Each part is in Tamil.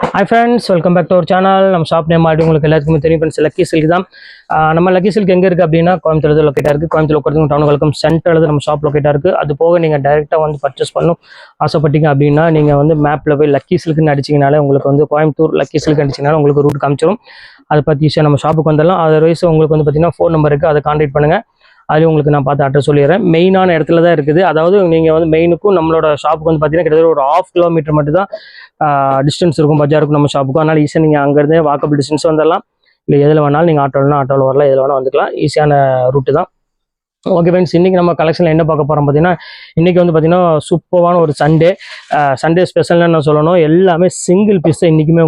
Hi friends, welcome back to our channel. நம்ம ஷாப் நேம் ஆடி உங்களுக்கு எல்லாத்துக்குமே தெரியும் ஃப்ரெண்ட்ஸ், லக்கி சில்க் தான். நம்ம லக்கி சில்க் எங்கே இருக்குது அப்படின்னா கோயம்புத்தூர் லொக்கேட்டாக இருக்குது. கோயம்புத்தூர் உட்காந்து டவுன் வெல்கம் சென்டரில் நம்ம ஷாப் லொக்கேட்டாக இருக்குது. அது போக நீங்கள் டைரெக்டாக வந்து பர்ச்சேஸ் பண்ணணும் ஆசைப்பட்டீங்க அப்படின்னா நீங்கள் வந்து மேப்பில் போய் லக்கி சில்க்னு அடிச்சிங்கனாலே உங்களுக்கு வந்து கோயம்புத்தூர் லக்கி சில்க் அடிச்சிங்கனால உங்களுக்கு ரூட் காமிச்சிடும். அதை பற்றி ஈஸியாக நம்ம ஷாப்புக்கு வந்துடலாம். அதர்வைஸ் உங்களுக்கு வந்து பார்த்தீங்கன்னா ஃபோன் நம்பர் இருக்குது, அதை கான்டாக்ட் பண்ணுங்கள். அதுலேயும் உங்களுக்கு நான் பார்த்து அட்ரஸ் சொல்லிடுறேன். மெயினான இடத்துல தான் இருக்குது. அதாவது நீங்கள் வந்து மெயினுக்கும் நம்மளோட ஷாப்புக்கு வந்து பார்த்தீங்கன்னா கிட்டத்தட்ட ஒரு 1/2 கிலோமீட்டர் மட்டும் தான் டிஸ்டன்ஸ் இருக்கும் பஜாருக்கும் நம்ம ஷாப்புக்கும். அதனால் ஈஸியாக நீங்கள் அங்கேருந்தே வாக்கபிள் டிஸ்டன்ஸ் வந்துடலாம். இல்லை எதில் வேணாலும் நீங்கள் ஆட்டோவில் வரலாம், எதில் வேணால் வந்துக்கலாம். ஈஸியான ரூட்டு தான். ஓகே ஃப்ரெண்ட்ஸ், இன்றைக்கி நம்ம கலெக்ஷனில் என்ன பார்க்க போகிறோம் பார்த்தீங்கன்னா, இன்றைக்கி வந்து பார்த்தீங்கன்னா சூப்பரான ஒரு சண்டே ஸ்பெஷல்னு நான் சொல்லணும். எல்லாமே சிங்கிள் பீஸ் தான் இன்றைக்குமே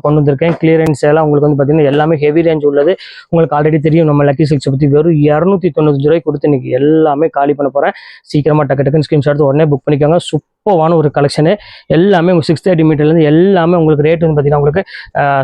கொண்டு வந்திருக்கேன். கிளியரன்ஸ் எல்லாம் உங்களுக்கு வந்து பார்த்தீங்கன்னா எல்லாமே ஹெவி ரேஞ்ச் உள்ளது. உங்களுக்கு ஆல்ரெடி தெரியும் நம்ம லக்கி சில்க்ஸை பற்றி. வெறும் 295 ரூபாய் கொடுத்து இன்றைக்கி எல்லாமே காலி பண்ண போகிறேன். சீக்கிரமாக டக்குன்னு ஸ்க்ரீன்ஷாட் எடுத்து உடனே புக் பண்ணிக்கோங்க. சூப்பரான ஒரு கலெக்ஷனு. எல்லாமே உங்களுக்கு 630 மீட்டர்லேருந்து எல்லாமே உங்களுக்கு ரேட் வந்து பார்த்தீங்கன்னா உங்களுக்கு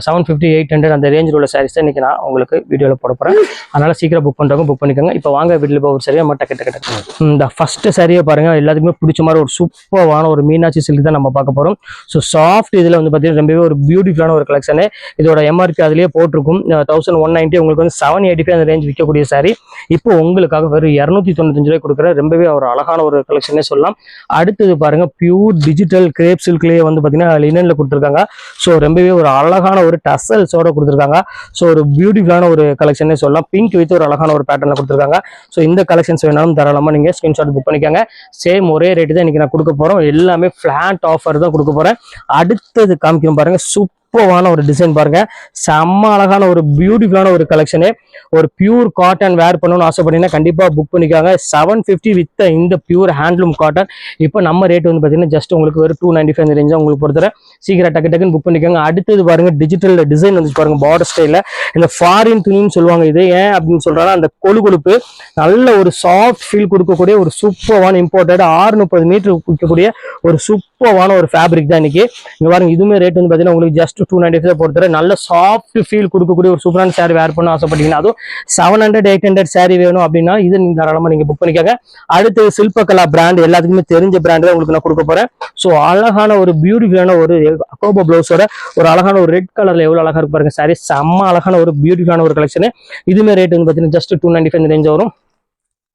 750, 800 அந்த ரேஞ்சில் உள்ள சாரீஸ் தான் இன்றைக்கி நான் உங்களுக்கு வீடியோவில் போட போகிறேன். அதனால் சீக்கிரம் புக் பண்ணுறவங்க புக் பண்ணிக்கோங்க. இப்போ வாங்க வீட்டில் போய் ஒரு சரியாக மட்டும் டக்கு இந்த ஃபஸ்ட்டு சரியாக பாருங்கள். எல்லாத்துக்குமே பிடிச்ச மாதிரி ஒரு சூப்பரான ஒரு மீனாட்சி சில்க் தான் நம்ம பார்க்க போகிறோம். ஸோ சாஃப்ட் இதில் வந்து பார்த்தீங்கன்னா ரொம்பவே ஒரு பியூட்டிஃபுல்லான ஒரு கலெக்ஷனு. இதோட எம்ஆர்பி அதிலேயே போட்டிருக்கும் 1190. உங்களுக்கு வந்து 785 அந்த ரேஞ்ச் விற்கக்கூடிய சாரி இப்போ உங்களுக்காக வெறும் 295 ரூபாய் கொடுக்குற ரொம்பவே ஒரு அழகான ஒரு கலெக்ஷனே சொல்லலாம். அடுத்தது பாருங்கள், பியூர் டிஜிட்டல் கிரேப் சில்க்லேயே வந்து பார்த்தீங்கன்னா லினனில் கொடுத்துருக்காங்க. ஸோ ரொம்பவே ஒரு அழகான ஒரு டசல்ஸோட கொடுத்துருக்காங்க. ஸோ ஒரு பியூட்டிஃபுல்லான ஒரு கலெக்ஷனே சொல்லலாம். பிங்க் வித் ஒரு அழகான ஒரு பேட்டர்னில் கொடுத்துருக்காங்க. ஸோ இந்த கலெக்ஷன்ஸ் வேணாலும் தாராளமாக நீங்கள் ஸ்கிரீன்ஷாட் புக் பண்ணிக்கோங்க. சேம் ஒரே ரேட்டு தான் இன்றைக்கி நான் கொடுக்க போகிறோம். எல்லாமே ஃப்ளாட் ஆஃபர் தான் கொடுக்க போகிறேன். அடுத்தது காமிக்கணும் பாருங்கள், சூப்பரான ஒரு டிசைன் பாருங்க. செம்ம அழகான ஒரு பியூட்டிஃபுல்லான ஒரு கலெக்ஷனு. ஒரு பியூர் காட்டன் வேர் பண்ணணும்னு ஆசைப்பட்டீங்கன்னா கண்டிப்பாக புக் பண்ணிக்காங்க. 750 வித் இந்த பியூர் ஹேண்ட்லூம் காட்டன். இப்போ நம்ம ரேட் வந்து பார்த்தீங்கன்னா ஜஸ்ட் உங்களுக்கு வெறும் 295 ரேஞ்சாக உங்களுக்கு பொறுத்தர. சீக்கிரம் டக்குன்னு புக் பண்ணிக்காங்க. அடுத்தது பாருங்க, டிஜிட்டல் டிசைன் வந்து பாருங்க. பார்டர் ஸ்டைலில் இந்த ஃபாரின் துணின்னு சொல்லுவாங்க. இது ஏன் அப்படின்னு சொல்றாங்க, அந்த கொழுப்பு நல்ல ஒரு சாஃப்ட் ஃபீல் கொடுக்கக்கூடிய ஒரு சூப்பரான இம்போர்ட்டட் 630 மீட்டர் விற்கக்கூடிய ஒரு சூப்பரான ஒரு ஃபேப்ரிக் தான் இன்னைக்கு. இங்க பாருங்க, இதுவுமே ரேட் வந்து பார்த்தீங்கன்னா உங்களுக்கு ஜஸ்ட் 295 பொறுத்தர. நல்ல சாஃப்ட் ஃபீல் கொடுக்கக்கூடிய ஒரு சூப்பரான சாரி வேர் பண்ண ஆசைப்பட்டீங்கன்னா, அதுவும் 700, 800 சாரி வேணும் அப்படின்னா இது நீங்க தாராளமா நீங்க புக் பண்ணிக்காங்க. அடுத்து சில்பகலா பிராண்ட், எல்லாத்துக்குமே தெரிஞ்ச பிராண்ட் தான் உங்களுக்கு நான் கொடுக்க போறேன். ஸோ அழகான ஒரு பியூட்டிஃபுல்லான ஒரு அக்கோபா பிளவுஸோட ஒரு அழகான ஒரு ரெட் கலர்ல எவ்வளவு அழகா இருக்கு பாருங்க சாரி. செம்ம அழகான ஒரு பியூட்டிஃபுல்லான ஒரு கலெக்ஷன். இதுமே ரேட் வந்து பார்த்தீங்கன்னா ஜஸ்ட் 295 ரேஞ்ச் வரும்.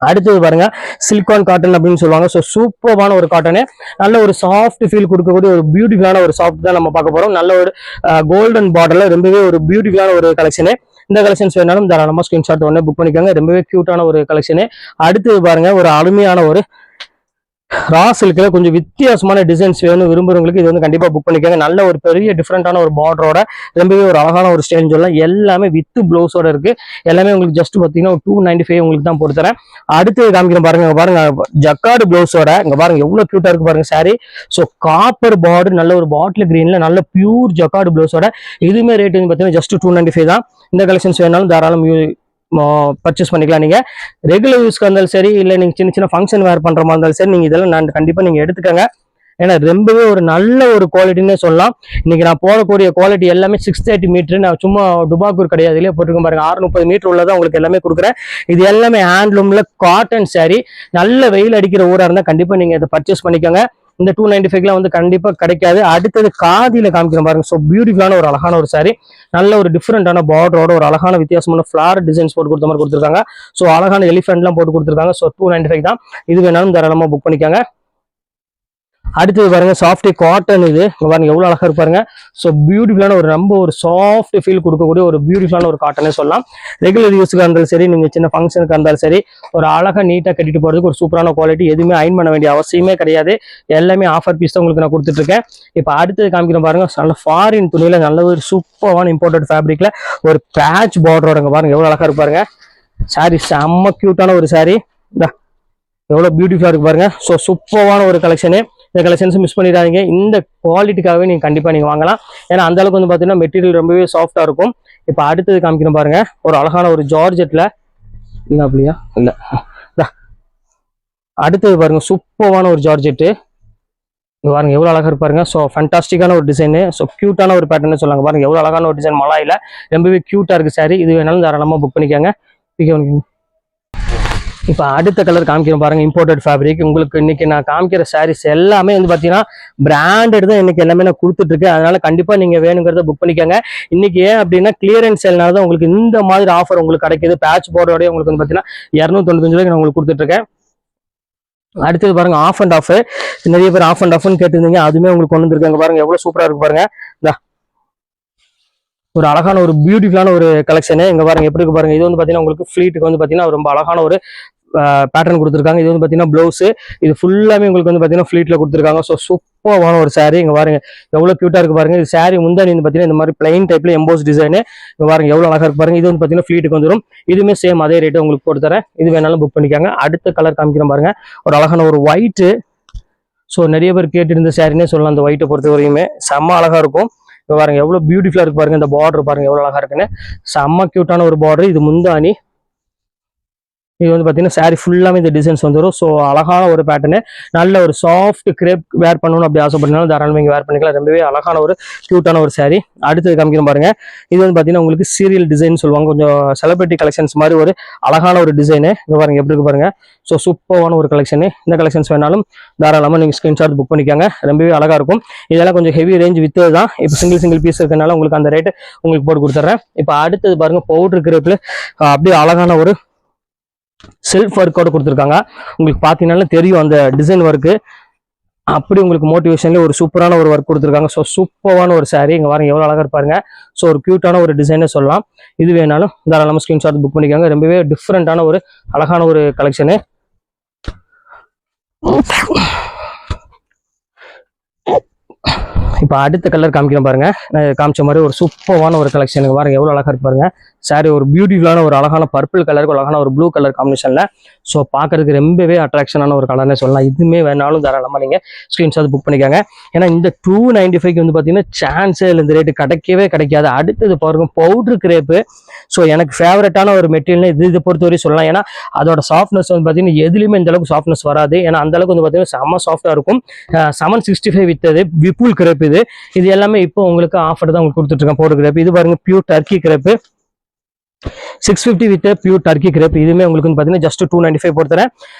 அடுத்தது பாருங்க, சிலிகான் காட்டன் அப்படின்னு சொல்லுவாங்க. ஸோ சூப்பரான ஒரு காட்டனு, நல்ல ஒரு சாஃப்ட் ஃபீல் கொடுக்கக்கூடிய ஒரு பியூட்டிஃபுல்லான ஒரு சாஃப்ட் தான் நம்ம பார்க்க போறோம். நல்ல ஒரு கோல்டன் பார்டர்ல ரொம்பவே ஒரு பியூட்டிஃபுல்லான ஒரு கலெக்ஷனு. இந்த கலெக்ஷன்ஸ் வேணாலும் தாராளமாக ஸ்கிரீன்ஷாட் உடனே புக் பண்ணிக்கோங்க. ரொம்பவே கியூட்டான ஒரு கலெக்ஷனு. அடுத்தது பாருங்க, ஒரு அருமையான ஒரு ரா சில்க்ல கொஞ்சம் வித்தியாசமான டிசைன்ஸ் வேணும் விரும்புறவங்களுக்கு இது வந்து கண்டிப்பா புக் பண்ணிக்கோங்க. நல்ல ஒரு பெரிய டிஃப்ரெண்டான ஒரு பார்டரோட ரொம்பவே ஒரு அழகான ஒரு ஸ்டைல் சொல்லலாம். எல்லாமே வித் பிளவுஸோட இருக்கு. எல்லாமே உங்களுக்கு ஜஸ்ட் பார்த்தீங்கன்னா 295 உங்களுக்கு தான் போட்டு தரேன். அடுத்து காமிக்கிறேன் பாருங்க, ஜக்கார்டு பிளவுஸோட இங்க பாருங்க எவ்வளவு கியூட்டா இருக்கு பாருங்க சாரி. ஸோ காப்பர் பார்டர், நல்ல ஒரு பாட்டில் கிரீன்ல நல்ல பியூர் ஜக்கார்டு பிளவுஸோட. இதுவுமே ரேட் வந்து பார்த்தீங்கன்னா ஜஸ்ட் 295 தான். இந்த கலெக்ஷன்ஸ் வேணாலும் தாராளம் பர்ச்சேஸ் பண்ணிக்கலாம். நீங்க ரெகுலர் யூஸ்க்கு இருந்தாலும் சரி, இல்லை நீங்க சின்ன ஃபங்க்ஷன் வேர் பண்ற மாதிரி இருந்தாலும் சரி, நீங்க இதெல்லாம் நான் கண்டிப்பா நீங்க எடுத்துக்கங்க. ஏன்னா ரொம்பவே ஒரு நல்ல ஒரு குவாலிட்டின்னு சொல்லலாம். இன்னைக்கு நான் போடக்கூடிய குவாலிட்டி எல்லாமே 630 மீட்டர். நான் சும்மா டுபாக்கூர் கிடையாது, இல்லையே போட்டுருக்கேன் பாருங்க. 630 மீட்டர் உள்ளதான் உங்களுக்கு எல்லாமே கொடுக்குறேன். இது எல்லாமே ஹேண்ட்லூம்ல காட்டன் சாரி. நல்ல வெயில் அடிக்கிற ஊரா இருந்தா கண்டிப்பா நீங்க இதை பர்ச்சேஸ் பண்ணிக்கோங்க. இந்த 295 வந்து கண்டிப்பா கிடைக்காது. அடுத்தது காதியில காமிக்கிறேன் பாருங்க. ஸோ பியூட்டிஃபுல்லான ஒரு அழகான ஒரு சாரி. நல்ல ஒரு டிஃப்ரெண்டான பார்டரோட ஒரு அழகான வித்தியாசமான ஃபிளார் டிசைன்ஸ் போட்டு கொடுத்த மாதிரி கொடுத்துருக்காங்க. ஸோ அழகான எலிஃபென்ட்லாம் போட்டு கொடுத்துருக்காங்க. ஸோ 295 தான். இது வேணாலும் தாராளமா புக் பண்ணிக்காங்க. அடுத்தது பாருங்க, சாஃப்ட் காட்டன். இது பாருங்க எவ்வளவு அழகா இருப்பாருங்க. ஸோ பியூட்டிஃபுல்லான ஒரு ரொம்ப ஒரு சாஃப்ட் ஃபீல் கொடுக்கக்கூடிய ஒரு பியூட்டிஃபுல்லான ஒரு காட்டனே சொல்லலாம். ரெகுலர் யூஸுக்கு இருந்தாலும் சரி, நீங்க சின்ன ஃபங்க்ஷனுக்கு இருந்தாலும் சரி, ஒரு அழகா நீட்டா கட்டிட்டு போறதுக்கு ஒரு சூப்பரான குவாலிட்டி. எதுவுமே அயன் பண்ண வேண்டிய அவசியமே கிடையாது. எல்லாமே ஆஃபர் பீஸ் தான் உங்களுக்கு நான் கொடுத்துட்டு இருக்கேன். இப்போ அடுத்தது காமிக்கிறேன் பாருங்க, நல்ல ஃபாரின் துணியில நல்ல ஒரு சூப்பரான இம்போர்ட்டட் ஃபேப்ரிக்ல ஒரு பேட்ச் பார்டரோட பாருங்க எவ்வளவு அழகா இருப்பாருங்க. சாரி செம்ம கியூட்டான ஒரு சாரி. எவ்வளவு பியூட்டிஃபுல்லா இருக்கு பாருங்க. ஸோ சூப்பரான ஒரு கலெக்ஷனு. இந்த கலெக்ஷன்ஸ் மிஸ் பண்ணிடாதீங்க. இந்த குவாலிட்டிக்காகவே நீங்க கண்டிப்பா நீங்க வாங்கலாம். ஏன்னா அந்த அளவுக்கு வந்து பாத்தீங்கன்னா மெட்டீரியல் ரொம்பவே சாஃப்டா இருக்கும். இப்போ அடுத்தது காமிக்கணும் பாருங்க, ஒரு அழகான ஒரு ஜார்ஜெட்ல இல்ல அப்படியா இல்ல. அடுத்தது பாருங்க, சூப்பரான ஒரு ஜார்ஜெட்டு. இங்க பாருங்க எவ்வளவு அழகா இருப்பாருங்க. ஸோ ஃபண்டாஸ்டிக்கான ஒரு டிசைனு. ஸோ கியூட்டான ஒரு பேட்டர்னு சொல்லாங்க. பாருங்க எவ்வளவு அழகான ஒரு டிசைன். மலாயில ரொம்பவே கியூட்டா இருக்கு சாரி. இது வேணாலும் தாராளமா புக் பண்ணிக்கோங்க. இப்போ அடுத்த கலர் காமிக்கிறோம் பாருங்க, இம்போர்ட்டட் ஃபேப்ரிக். உங்களுக்கு இன்னைக்கு நான் காமிக்கிற சாரீஸ் எல்லாமே வந்து பார்த்தீங்கன்னா பிராண்டட் தான் இன்னைக்கு எல்லாமே நான் கொடுத்துட்டு இருக்கேன். அதனால கண்டிப்பா நீங்க வேணுங்கிறத புக் பண்ணிக்கோங்க. இன்னைக்கு ஏன் அப்படின்னா கிளியரன்ஸ் சேல்னால தான் உங்களுக்கு இந்த மாதிரி ஆஃபர் உங்களுக்கு கிடைக்குது. பேட்ச் போர்டோடய உங்களுக்கு வந்து பார்த்தீங்கன்னா 295 ரூபாய்க்கு நான் உங்களுக்கு கொடுத்துட்டு இருக்கேன். அடுத்தது பாருங்க, ஆஃப் அண்ட் ஆஃப். நிறைய பேர் ஆஃப் அண்ட் ஆஃப்னு கேட்டிருந்தீங்க, அதுவுமே உங்களுக்கு கொண்டு வந்துருக்காங்க பாருங்க, எவ்வளவு சூப்பரா இருக்கு பாருங்க. ஒரு அழகான ஒரு பியூட்டிஃபுல்லான ஒரு கலெக்ஷனு இங்க பாருங்க எப்படி இருக்கு பாருங்க. இது வந்து பாத்தீங்கன்னா உங்களுக்கு ஃபிளீட்டுக்கு வந்து பாத்தீங்கன்னா ரொம்ப அழகான ஒரு பேட்டர்ன் கொடுத்துருக்காங்க. இது வந்து பாத்தீங்கன்னா பிளவுஸ், இது ஃபுல்லாமே உங்களுக்கு வந்து பாத்தீங்கன்னா ஃபிளீட்ல கொடுத்துருக்காங்க. ஸோ சூப்பரான ஒரு சாரி. இங்க பாருங்க எவ்வளவு கியூட்டா இருக்கு பாருங்க. இது சாரி முந்தானி வந்து பாத்தீங்கன்னா இந்த மாதிரி பிளைன் டைப்ல எம்போஸ் டிசைன். இங்க பாருங்க எவ்வளவு அழகா இருக்கு பாருங்க. இது வந்து பாத்தீங்கன்னா ஃபிளீட்டுக்கு வந்துடும். இதுவுமே சேம் அதே ரேட்டு உங்களுக்கு போட்டு தரேன். இது வேணாலும் புக் பண்ணிக்காங்க. அடுத்த கலர் காமிக்கிறேன் பாருங்க, ஒரு அழகான ஒரு ஒயிட். ஸோ நிறைய பேர் கேட்டு இருந்த சாரினே சொல்லலாம். அந்த ஒயிட்டை பொறுத்த வரையுமே செம்ம அழகா இருக்கும். பாருங்க எவ்வளவு பியூட்டிஃபுல்லா இருக்கு பாருங்க. இந்த பார்டர் பாருங்க எவ்வளவு அழகா இருக்குன்னு, செம்ம கியூட்டான ஒரு பார்டர். இது முந்தானி, இது வந்து பாத்தீங்கன்னா சாரி ஃபுல்லாமே இந்த டிசைன்ஸ் வந்துடும். ஸோ அழகான ஒரு பேட்டர்னு, நல்ல ஒரு சாஃப்ட் கிரேப் வேர் பண்ணணும் அப்படி ஆசைப்பட்டீங்கன்னா தாராளமாக இங்கே வேர் பண்ணிக்கலாம். ரொம்பவே அழகான ஒரு கியூட்டான ஒரு சாரி. அடுத்தது காமிக்கிறோம் பாருங்க, இது வந்து பாத்தீங்கன்னா உங்களுக்கு சீரியல் டிசைன் சொல்லுவாங்க, கொஞ்சம் செலிபிரிட்டி கலெக்ஷன்ஸ் மாதிரி ஒரு அழகான ஒரு டிசைனு. இங்க பாருங்க எப்படி இருக்கு பாருங்க. ஸோ சூப்பரான ஒரு கலெக்ஷன். இந்த கலெக்ஷன்ஸ் வேணாலும் தாராளமாக நீங்கள் ஸ்கிரீன்ஷாட் புக் பண்ணிக்காங்க. ரொம்பவே அழகா இருக்கும். இதெல்லாம் கொஞ்சம் ஹெவி ரேஞ்ச் வித்து தான். இப்போ சிங்கிள் பீஸ் இருக்கனால உங்களுக்கு அந்த ரேட்டு உங்களுக்கு போட்டு கொடுத்துட்றேன். இப்போ அடுத்தது பாருங்க, பவுடர் கிரேப்ல அப்படியே அழகான ஒரு செல்ஃப் ஒர்க்கோட கொடுத்துருக்காங்க. உங்களுக்கு பார்த்தீங்கன்னா தெரியும் அந்த டிசைன் ஒர்க்கு. அப்படி உங்களுக்கு மோட்டிவேஷன்ல ஒரு சூப்பரான ஒரு ஒர்க் கொடுத்துருக்காங்க. ஸோ சூப்பரான ஒரு சாரி. இங்க பாருங்க எவ்வளவு அழகா இருப்பாருங்க. ஸோ ஒரு கியூட்டான ஒரு டிசைனே சொல்லலாம். இது வேணாலும் தாராளமாக ஸ்கிரீன்ஷாட் புக் பண்ணிக்காங்க. ரொம்பவே டிஃப்ரெண்டான ஒரு அழகான ஒரு கலெக்ஷனு. இப்போ அடுத்த கலர் காமிக்கிறேன் பாருங்க, காமிச்ச மாதிரி ஒரு சூப்பரான ஒரு கலெக்ஷன் பாருங்க, எவ்வளவு அழகா இருக்கு பாருங்க. சாரி ஒரு பியூட்டிஃபுல்லான ஒரு அழகான பர்பிள் கலருக்கு அழகான ஒரு ப்ளூ கலர் காம்பினேஷன்ல. ஸோ பார்க்கறதுக்கு ரொம்பவே அட்ராக்ஷனான ஒரு கலர்னே சொல்லலாம். இதுவுமே வேணாலும் தாராளமாக நீங்க ஸ்கிரீன்ஷாட் புக் பண்ணிக்காங்க. ஏன்னா இந்த 295 வந்து பார்த்தீங்கன்னா சான்ஸே இல்லை, இந்த ரேட்டு கிடைக்கவே கிடைக்காது. அடுத்தது பாருங்க பவுடர் கிரேப்பு. ஸோ எனக்கு ஃபேவரட்டான ஒரு மெட்டீரியல் இதை பொறுத்தவரை சொல்லலாம். ஏன்னா அதோட சாஃப்ட்னஸ் வந்து பார்த்தீங்கன்னா எதுலையுமே இந்த அளவுக்கு சாஃப்ட்னஸ் வராது. ஏன்னா அந்த அளவுக்கு வந்து பார்த்தீங்கன்னா செம்ம சாஃப்டாக இருக்கும். 765 வித்தது விப்புல் கிரேப். இது எல்லாமே இப்போ உங்களுக்கு ஆஃபர் தான் உங்களுக்கு கொடுத்துட்டு இருக்கேன். பவுடர் கிரேப் இது பாருங்க, pure Turkey crepe 650 with pure Turkey crepe. இதுவுமே உங்களுக்கு பார்த்தீங்கன்னா ஜஸ்ட் 295 போட்டுறேன்.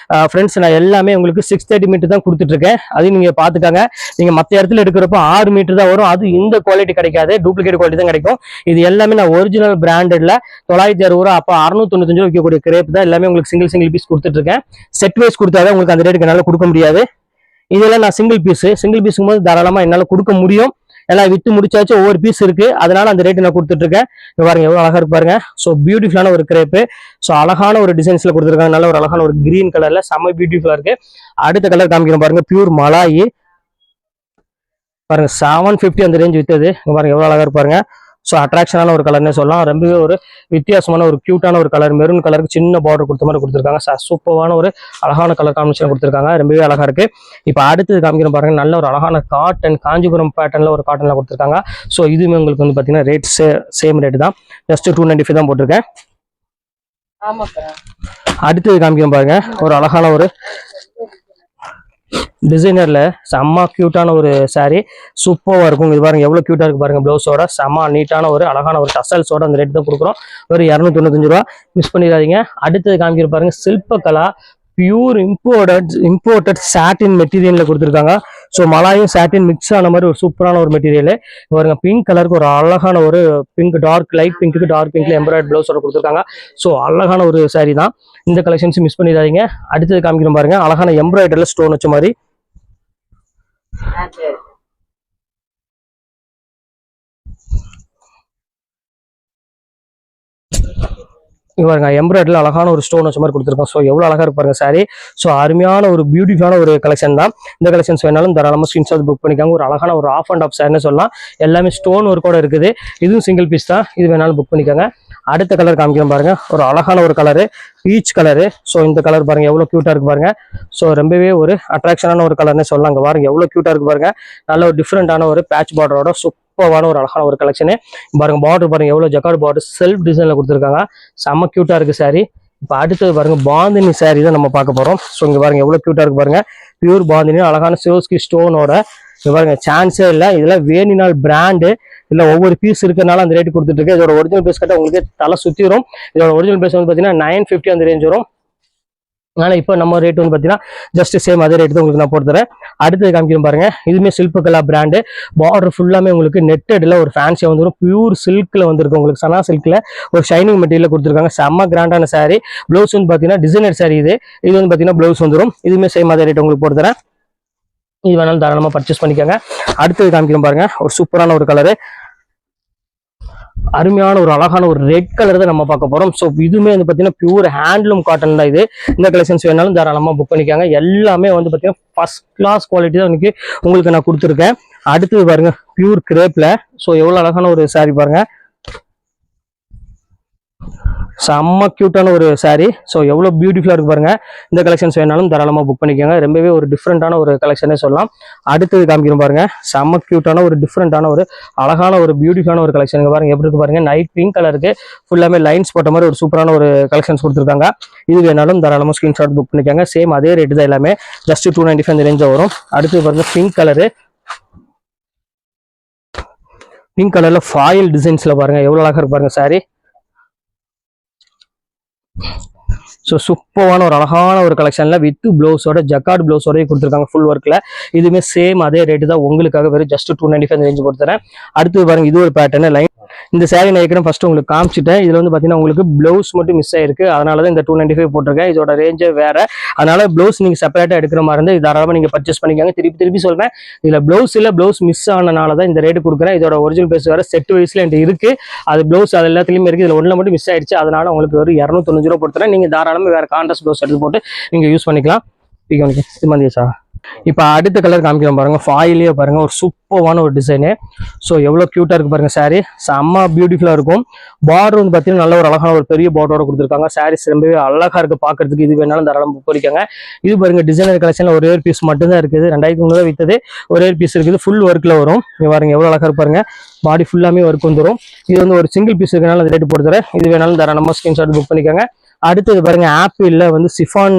ஃப்ரெண்ட்ஸ் நான் எல்லாமே உங்களுக்கு 630 மீட்டர் தான் கொடுத்துட்டு இருக்கேன். அதையும் நீங்க பாத்துக்காங்க. நீங்க மற்ற இடத்துல எடுக்கிறப்போ 6 மீட்டர் தான் வரும். அது இந்த குவாலிட்டி கிடைக்காது, டூப்ளிகேட் குவாலிட்டி தான் கிடைக்கும். இது எல்லாமே நான் ஒரிஜினல் பிராண்டட்ல 960 ரூபா, அப்போ 695 விற்கக்கூடிய கிரேப் தான் எல்லாமே உங்களுக்கு சிங்கிள் பீஸ் கொடுத்துட்டு இருக்கேன். செட் வைஸ் கொடுத்தாதான் உங்களுக்கு அந்த ரேட்டுக்கு என்னால் கொடுக்க முடியாது. இதெல்லாம் நான் சிங்கிள் பீஸுக்கும் போது தாராளமா என்னால கொடுக்க முடியும். எல்லாம் வித்து முடிச்சாச்சு, ஒவ்வொரு பீஸ் இருக்கு, அதனால அந்த ரேட்டு நான் கொடுத்துட்டு இருக்கேன். பாருங்க எவ்வளவு அழகா இருக்கு பாருங்க. ஸோ பியூட்டிஃபுல்லான ஒரு கிரேப்பு. ஸோ அழகான ஒரு டிசைன்ஸ்ல கொடுத்துருக்காங்க. நல்ல ஒரு அழகான ஒரு கிரீன் கலர்ல செம்ம பியூட்டிஃபுல்லா இருக்கு. அடுத்த கலர் காமிக்கிறோம் பாருங்க, பியூர் மலாயி பாருங்க 750 அந்த ரேஞ்ச் வித்தது. பாருங்க எவ்வளவு அழகா இருப்பாருங்க. ஸோ அட்ராக்ஷனான ஒரு கலர்னே சொல்லலாம். ரொம்பவே ஒரு வித்தியாசமான ஒரு கியூட்டான ஒரு கலர், மெரூன் கலருக்கு சின்ன பார்டர் கொடுத்த மாதிரி கொடுத்துருக்காங்க. சூப்பரான ஒரு அழகான கலர் காம்பினேஷன் கொடுத்துருக்காங்க. ரொம்பவே அழகா இருக்கு. இப்போ அடுத்தது காமிக்கிறோம் பாருங்க, நல்ல ஒரு அழகான காட்டன், காஞ்சிபுரம் பேட்டர்ல ஒரு காட்டன்ல கொடுத்துருக்காங்க. ஸோ இதுவுமே உங்களுக்கு வந்து பாத்தீங்கன்னா ரேட் சேம் ரேட் தான், ஜஸ்ட் 295 தான் போட்டிருக்கேன். அடுத்தது காமிக்கிறோம் பாருங்க, ஒரு அழகான ஒரு டிசைனர்ல செம்ம கியூட்டான ஒரு சாரி, சூப்பராக இருக்கும். இது பாருங்க எவ்வளவு கியூட்டா இருக்கு பாருங்க. பிளவுஸோட செம்ம நீட்டான ஒரு அழகான ஒரு டசல்ஸோட அந்த ரேட் தான் கொடுக்குறோம். ஒரு 295 ரூபா, மிஸ் பண்ணிடாதீங்க. அடுத்தது காமிக்கிற பாருங்க, சில்பகலா பியூர் இம்போர்ட்டட் சாட்டின் மெட்டீரியல்ல கொடுத்துருக்காங்க. ஸோ மலாயும் சாட்டின் மிக்ஸ் ஆன மாதிரி ஒரு சூப்பரான ஒரு மெட்டீரியல். பாருங்க பிங்க் கலருக்கு ஒரு அழகான ஒரு பிங்க், டார்க் லைட் பிங்க்கு டார்க் பிங்க்ல எம்ப்ராய்டரி பிளவுஸோட கொடுத்துருக்காங்க. ஸோ அழகான ஒரு சாரி தான். இந்த கலெக்ஷன்ஸ் மிஸ் பண்ணிடாதீங்க. அடுத்தது காமிக்கிறோம் பாருங்க, அழகான எம்ப்ராய்டரில ஸ்டோன் வச்ச மாதிரி. பாருங்க எம்ப்ராய்டரில் அழகான ஒரு ஸ்டோன் வச்ச மாதிரி கொடுத்துருக்கோம். ஸோ எவ்வளோ அழகா இருப்பாருங்க சாரி. ஸோ அருமையான ஒரு பியூட்டிஃபுல்லான ஒரு கலெக்ஷன் தான். இந்த கலெக்ஷன்ஸ் வேணாலும் தாராளமாக ஸ்கிரீன்ஷாட் புக் பண்ணிக்காங்க. ஒரு அழகான ஒரு ஆஃப் அண்ட் ஆஃப் சாரின்னு சொல்லலாம். எல்லாமே ஸ்டோன் ஒர்க்கோட இருக்குது. இதுவும் சிங்கிள் பீஸ் தான், இது வேணாலும் புக் பண்ணிக்காங்க. அடுத்த கலர் காமிக்கிறோம் பாருங்க, ஒரு அழகான ஒரு கலரு, பீச் கலரு. ஸோ இந்த கலர் பாருங்க எவ்வளோ கியூட்டா இருக்கு பாருங்க. ஸோ ரொம்பவே ஒரு அட்ராக்ஷனான ஒரு கலர்னு சொல்லலாம். அங்கே பாருங்க எவ்வளோ கியூட்டா இருக்கு பாருங்க. நல்ல ஒரு டிஃப்ரெண்டான ஒரு பேட்ச் பார்டரோட சூப்பரான ஒரு அழகான ஒரு கலெக்ஷனு. பாருங்க பார்டர் பாருங்க எவ்வளோ ஜக்கார்ட் பார்டர் செல்ஃப் டிசைன்ல கொடுத்துருக்காங்க. செம்ம கியூட்டா இருக்கு சாரி. இப்போ அடுத்தது பாருங்க பாந்தினி சாரி தான் நம்ம பார்க்க போறோம். ஸோ இங்க பாருங்க எவ்வளோ கியூட்டா இருக்கு பாருங்க. பியூர் பாந்தினி அழகான சிவஸ்கி ஸ்டோனோட. இங்க பாருங்க சான்ஸே இல்லை, இதெல்லாம் வேணினால் பிராண்டு. இல்லை ஒவ்வொரு பீஸ் இருக்கிறனால அந்த ரேட்டு கொடுத்துட்டு இருக்கு. இதோட ஒரிஜினல் பீஸ் கட்ட உங்களுக்கு தலை சுத்திரும். இதோட ஒரிஜினல் பீஸ் வந்து பார்த்தீங்கன்னா 950 அந்த ரேஞ்ச் வரும். ஆனால் இப்போ நம்ம ரேட் வந்து பார்த்தீங்கன்னா ஜஸ்ட் சேம் அதே ரேட் தான் உங்களுக்கு நான் போட்டு தரேன். அடுத்தது காமிக்கிறேன் பாருங்க, இதுவுமே சில்பகலா பிராண்டு. பார்டர் ஃபுல்லாமே உங்களுக்கு நெட்டடில் ஒரு ஃபேன்சியாக வந்துடும். பியூர் சில்கில் வந்துருக்கு, உங்களுக்கு சனா சில்கில் ஒரு ஷைனிங் மெட்டீரியல் கொடுத்துருக்காங்க. செம்ம கிராண்டான சாரி. ப்ளவுஸ் வந்து பார்த்தீங்கன்னா டிசைனர் சாரி. இது வந்து பார்த்தீங்கன்னா ப்ளவுஸ் வந்துடும். இதுவுமே சேம் அதே ரேட் உங்களுக்கு போட்டு தரேன். இது வேணாலும் தாராளமாக பர்ச்சேஸ் பண்ணிக்கோங்க. அடுத்தது காமிக்கிறோம் பாருங்க, ஒரு சூப்பரான ஒரு கலரு, அருமையான ஒரு அழகான ஒரு ரெட் கலர் தான் நம்ம பார்க்க போறோம். ஸோ இதுவுமே வந்து பார்த்தீங்கன்னா பியூர் ஹேண்ட்லூம் காட்டன் தான் இது. இந்த கலெக்ஷன்ஸ் வேணாலும் தாராளமாக புக் பண்ணிக்காங்க. எல்லாமே வந்து பார்த்தீங்கன்னா ஃபர்ஸ்ட் கிளாஸ் குவாலிட்டி தான் இன்னைக்கு உங்களுக்கு நான் கொடுத்துருக்கேன். அடுத்தது பாருங்க, பியூர் கிரேப்ல. ஸோ எவ்வளோ அழகான ஒரு சாரி பாருங்க, செம்ம கியூட்டான ஒரு சாரி. ஸோ எவ்வளோ பியூட்டிஃபுல்லாக இருக்கு பாருங்க. இந்த கலெக்ஷன்ஸ் வேணாலும் தாராளமாக புக் பண்ணிக்கோங்க. ரொம்பவே ஒரு டிஃப்ரெண்டான ஒரு கலெக்ஷனே சொல்லலாம். அடுத்தது காமிக்கிறோம் பாருங்க, செம்ம கியூட்டான ஒரு டிஃப்ரெண்டான ஒரு அழகான ஒரு பியூட்டிஃபுல்லான ஒரு கலெக்ஷன் பாருங்க. எப்படி இருக்கு பாருங்க, நைட் பிங்க் கலருக்கு ஃபுல்லாமே லைன்ஸ் போட்ட மாதிரி ஒரு சூப்பரான ஒரு கலெக்ஷன்ஸ் கொடுத்துருக்காங்க. இது வேணாலும் தாராளமாக ஸ்கிரீன்ஷாட் புக் பண்ணிக்கோங்க. சேம் அதே ரேட்டு தான், எல்லாமே ஜஸ்ட் 295 இந்த ரேஞ்சாக வரும். அடுத்து பாருங்க, பிங்க் கலரு, பிங்க் கலர்ல ஃபாயில் டிசைன்ஸ்ல பாருங்க எவ்வளவு அழகா இருக்கு பாருங்க சாரி. ஸோ சூப்பரான ஒரு அழகான ஒரு கலெக்ஷன்ல வித் பிளவுஸோட ஜக்கார்ட் பிளவுஸோடய கொடுத்துருக்காங்க ஃபுல் ஒர்க்ல. இதுவுமே சேம் அதே ரேட்டு தான் உங்களுக்காக வெறும் ஜஸ்ட் 295 ரேஞ்ச் கொடுத்துறேன். அடுத்து பாருங்க, இது ஒரு பேட்டர்ன் லைன். இந்த சாரி நான் ஏற்கனவே ஃபர்ஸ்ட் உங்களுக்கு காமிச்சிட்டேன். இதுல வந்து பாத்தீங்கன்னா உங்களுக்கு பிளவுஸ் மட்டும் மிஸ் ஆயிருக்கு, அதனால தான் இந்த 295 போட்டிருக்கேன். இதோட ரேஞ்சே வேற, அதனால பிளவுஸ் நீங்க செப்பரேட்டா எடுக்கிற மாதிரி இருந்தால் தாராளமாக நீங்க பர்ச்சேஸ் பண்ணிக்காங்க. திருப்பி சொல்றேன், இதுல பிளவுஸ் இல்ல, பிளவுஸ் மிஸ் ஆனனால தான் இந்த ரேட்டு கொடுக்குறேன். இதோட ஒரிஜினல் பேஸ் வேற செட் வைஸ்ல என்கிட்ட இருக்கு, அது பிளவுஸ் அது எல்லாத்துலயுமே இருக்கு. இதுல ஒன்றுல மட்டும் மிஸ் ஆயிடுச்சு, அதனால உங்களுக்கு ஒரு 290 ரூபா கொடுத்துறேன். நீங்க தாராளமாக வேற கான்ட்ராஸ்ட் பிளவுஸ் எடுத்து போட்டு நீங்க யூஸ் பண்ணிக்கலாம். இது மாதிரி இப்போ அடுத்த கலர் காமிக்கிறோம் பாருங்க, ஃபாயிலே பாருங்க, ஒரு சூப்பரான ஒரு டிசைனு. ஸோ எவ்வளோ கியூட்டா இருக்கு பாருங்க சாரி, செம்ம பியூட்டிஃபுல்லா இருக்கும். பார்டர் வந்து பார்த்தீங்கன்னா நல்ல ஒரு அழகான ஒரு பெரிய பார்டரோட கொடுத்துருக்காங்க. சாரீஸ் ரொம்பவே அழகா இருக்கு பார்க்கறதுக்கு. இது வேணாலும் தாராளமாக புக் பண்ணிக்கோங்க. இது பாருங்க, டிசைனர் கலெக்ஷன்ல ஒரே ஒரு பீஸ் மட்டும் தான் இருக்குது. 2000 தான் வித்தது, ஒரே ஒரு பீஸ் இருக்குது. ஃபுல் ஒர்க்ல வரும். பாருங்க எவ்வளோ அழகா இருப்பாருங்க, பாடி ஃபுல்லாமே ஒர்க் வந்துடும். இது வந்து ஒரு சிங்கிள் பீஸ் இருக்கனால அந்த ரேட்டு போட்டு தரேன். இது வேணாலும் தாராளமாக ஸ்கிரீன்ஷாட் புக் பண்ணிக்கோங்க. அடுத்தது பாருங்க, ஆப்பிள்ல வந்து சிஃபான்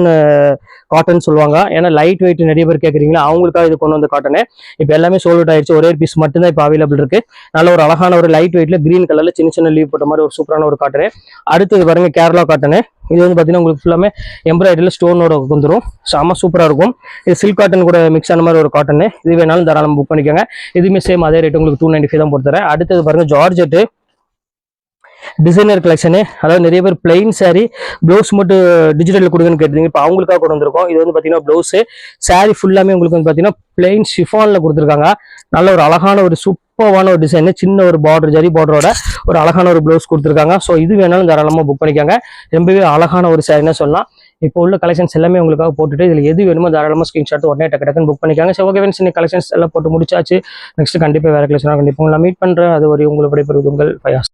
காட்டன் சொல்லுவாங்க. ஏன்னா லைட் வெயிட் நிறைய பேர் கேட்குறீங்களா, அவங்களுக்காக இது கொண்டு வந்த காட்டனு. இப்போ எல்லாமே சோல்ட் அவுட் ஆயிடுச்சு, ஒரே பீஸ் மட்டும் தான் இப்போ அவைலபிள் இருக்கு. நல்ல ஒரு அழகான ஒரு லைட் வெயிட்ல கிரீன் கலர்ல சின்ன சின்ன லீவ் போட்ட மாதிரி ஒரு சூப்பரான ஒரு காட்டனு. அடுத்தது பாருங்க, கேரளா காட்டனு. இது வந்து பார்த்தீங்கன்னா உங்களுக்கு ஃபுல்லாமே எம்ப்ராய்டரியில் ஸ்டோனோட வந்துடும், செம்ம சூப்பராக இருக்கும். இது சில்க் காட்டன் கூட மிக்ஸ் ஆன மாதிரி ஒரு காட்டனு. இது வேணாலும் தாராளமாக புக் பண்ணிக்கோங்க. இதுவுமே சேம் அதே ரேட் உங்களுக்கு 295 தான் போட்டுறேன். அடுத்தது பாருங்க, ஜார்ஜெட்டு டிசைனர் கலெக்ஷனு. அதாவது நிறைய பேர் பிளைன் சாரி ப்ளவுஸ் மட்டும் டிஜிட்டலில் கொடுங்கன்னு கேட்டீங்க, இப்போ அவங்களுக்காக கொண்டு வந்திருக்கோம். இது வந்து பார்த்தீங்கன்னா ப்ளவுஸு சாரி ஃபுல்லாமே உங்களுக்கு வந்து பார்த்தீங்கன்னா பிளைன் ஷிஃபானில் கொடுத்துருக்காங்க. நல்ல ஒரு அழகான ஒரு சூப்பரான ஒரு டிசைனு, சின்ன ஒரு பார்டர் ஜரி பார்டரோட ஒரு அழகான ஒரு ப்ளவுஸ் கொடுத்துருக்காங்க. ஸோ இது வேணாலும் தாராளமாக புக் பண்ணிக்காங்க. ரொம்பவே அழகான ஒரு சாரின்னு சொல்லலாம். இப்போ உள்ள கலெக்ஷன்ஸ் எல்லாமே உங்களுக்காக போட்டுட்டு இதில் எது வேணுமோ தாராளமாக ஸ்கிரீன்ஷாட் உடனே டக்குன்னு புக் பண்ணிக்காங்க. ஸோ ஓகே ஃப்ரெண்ட்ஸ், இந்த கலெக்ஷன்ஸ் எல்லாம் போட்டு முடிச்சாச்சு. நெக்ஸ்ட் கண்டிப்பாக வேறு கலெக்ஷனாக கண்டிப்பாக உங்களை மீட் பண்ணுறேன். அது ஒரு உங்களுக்கு விடைபெறுவது உங்கள் ஃபயாஸ்.